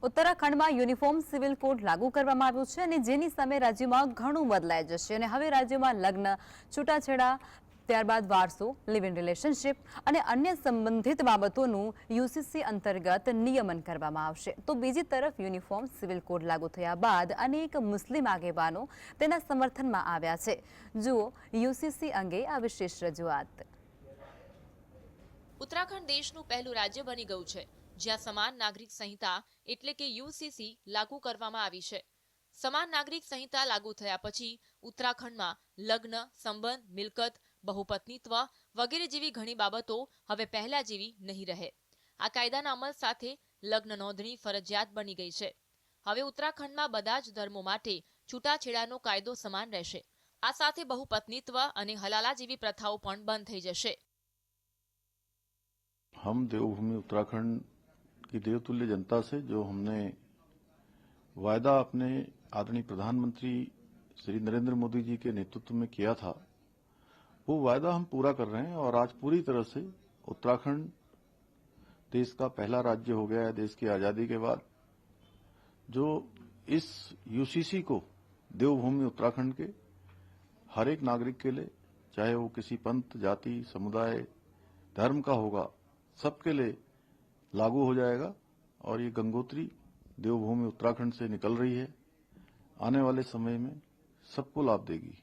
ઉત્તરાખંડમાં uniform civil code લાગુ કરવામાં આવ્યો છે અને જેની સામે રાજ્યમાં ઘણું બદલાઈ જશે અને હવે રાજ્યમાં લગ્ન, છૂટાછેડા, ત્યારબાદ વારસો, લિવ ઇન રિલેશનશિપ અને અન્ય સંબંધિત બાબતોનું યુસીસી અંતર્ગત નિયમન કરવામાં આવશે. તો બીજી તરફ યુનિફોર્મ સિવિલ કોડ લાગુ થયા બાદ અનેક મુસ્લિમ આગેવાનો તેના સમર્થનમાં આવ્યા છે. જુઓ યુસીસી અંગે આ વિશેષ રજૂઆત. ઉત્તરાખંડ દેશનું પહેલું રાજ્ય બની ગયું છે જ્યાં સમાન નાગરિક સંહિતા એટલે કે યુસીસી લાગુ કરવામાં આવી છે. સમાન નાગરિક સંહિતા લાગુ થયા પછી ઉત્તરાખંડમાં લગ્ન, સંબંધ, મિલકત, બહુપત્નીત્વ વગેરે જેવી ઘણી બાબતો હવે પહેલા જેવી નહીં રહે. આ કાયદાના અમલ સાથે લગ્ન નોંધણી ફરજિયાત બની ગઈ છે. હવે ઉત્તરાખંડમાં બધા જ ધર્મો માટે છૂટાછેડાનો કાયદો સમાન રહેશે. આ સાથે બહુપત્નીત્વ અને હલાલા જેવી પ્રથાઓ પણ બંધ થઈ જશે. हम देवभूमि उत्तराखंड की देवतुल्य जनता से जो हमने वायदा अपने आदरणीय प्रधानमंत्री श्री नरेंद्र मोदी जी के नेतृत्व में किया था, वो वायदा हम पूरा कर रहे हैं और आज पूरी तरह से उत्तराखंड देश का पहला राज्य हो गया है देश की आजादी के बाद, जो इस यूसीसी को देवभूमि उत्तराखंड के हर एक नागरिक के लिए, चाहे वो किसी पंथ, जाति, समुदाय, धर्म का होगा, सबके लिए लागू हो जाएगा और ये गंगोत्री देवभूमि उत्तराखंड से निकल रही है, आने वाले समय में सबको लाभ देगी.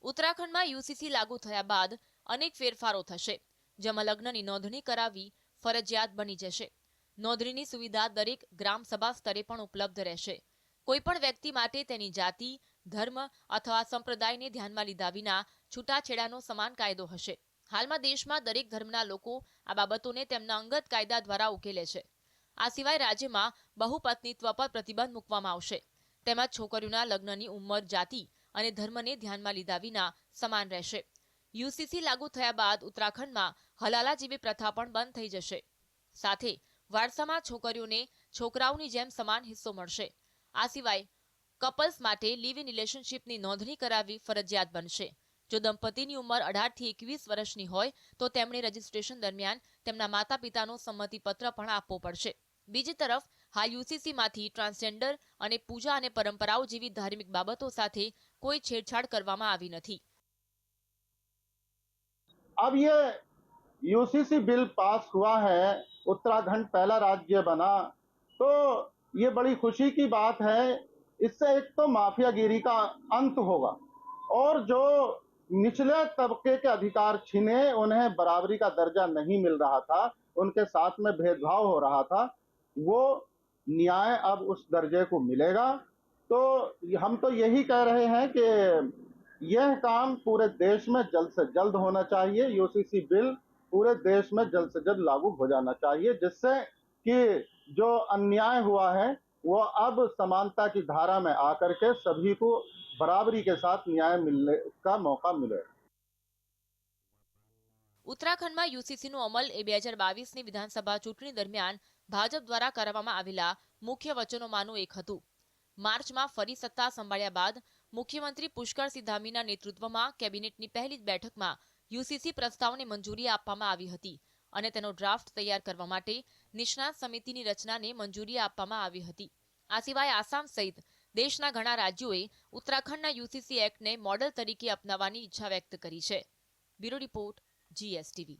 ઉત્તરાખંડમાં યુસીસી લાગુ થયા બાદ અનેક ફેરફારો થશે, જેમાં લગ્નની નોંધણી કરાવવી ફરજિયાત બની જશે. નોંધણીની સુવિધા દરેક ગ્રામસભા સ્તરે પણ ઉપલબ્ધ રહેશે. કોઈપણ વ્યક્તિ માટે તેની જાતિ, ધર્મ અથવા સંપ્રદાયને ધ્યાનમાં લીધા વિના છૂટાછેડાનો સમાન કાયદો હશે. હાલમાં દેશમાં દરેક ધર્મના લોકો આ બાબતોને તેમના અંગત કાયદા દ્વારા ઉકેલે છે. આ સિવાય રાજ્યમાં બહુપત્નીત્વ પર પ્રતિબંધ મૂકવામાં આવશે. તેમજ છોકરીઓના લગ્નની ઉંમર, જાતિ અને ધર્મને ધ્યાનમાં લીધા વિના સમાન રહેશે. યુસીસી લાગુ થયા બાદ ઉત્તરાખંડમાં હલાલા જેવી પ્રથા પણ બંધ થઈ જશે. સાથે વારસામાં છોકરીઓને છોકરાઓની જેમ સમાન હિસ્સો મળશે. આ સિવાય કપલ્સ માટે લિવ ઇન રિલેશનશિપની નોંધણી કરાવવી ફરજિયાત બનશે. જો દંપતીની ઉંમર 18 થી 21 વર્ષની હોય તો તેમણે રજીસ્ટ્રેશન દરમિયાન તેમના માતા પિતાનો સંમતિપત્ર પણ આપવો પડશે. બીજી તરફ હાલ યુસીસીમાંથી ટ્રાન્સજેન્ડર અને પૂજા અને પરંપરાઓ જેવી ધાર્મિક બાબતો સાથે કોઈ છેડછાડ કરવામાં આવી નથી. अब ये यूसीसी बिल पास हुआ है, उत्तराखंड पहला राज्य बना, तो ये बड़ी खुशी की बात है. इससे एक तो माफियागिरी का अंत होगा और जो निचले तबके के अधिकार छीने, उन्हें बराबरी का दर्जा नहीं मिल रहा था, उनके साथ में भेदभाव हो रहा था, वो न्याय अब उस दर्जे को मिलेगा. तो हम तो यही कह रहे हैं कि यह काम पूरे देश में जल्द से जल्द होना चाहिए. यूसीसी बिल पूरे देश में जल्द से जल्द लागू हो जाना चाहिए, जिससे कि जो अन्याय हुआ है वो अब समानता की धारा में आकर के सभी को बराबरी के साथ न्याय मिलने का मौका मिले. ઉત્તરાખંડમાં યુસીસીનો અમલ એ 2022ની વિધાનસભા ચૂંટણી દરમિયાન ભાજપ દ્વારા કરવામાં આવેલા મુખ્ય વચનોમાંનું એક હતું. માર્ચમાં ફરી સત્તા સંભાળ્યા બાદ મુખ્યમંત્રી પુષ્કરસિંહ ધામીના નેતૃત્વમાં કેબિનેટની પહેલી જ બેઠકમાં યુસીસી પ્રસ્તાવને મંજૂરી આપવામાં આવી હતી અને તેનો ડ્રાફ્ટ તૈયાર કરવા માટે નિષ્ણાત સમિતિની રચનાને મંજૂરી આપવામાં આવી હતી. આ સિવાય આસામ સહિત દેશના ઘણા રાજ્યોએ ઉત્તરાખંડના યુસીસી એક્ટને મોડેલ તરીકે અપનાવવાની ઈચ્છા વ્યક્ત કરી છે. Bureau report, GSTV.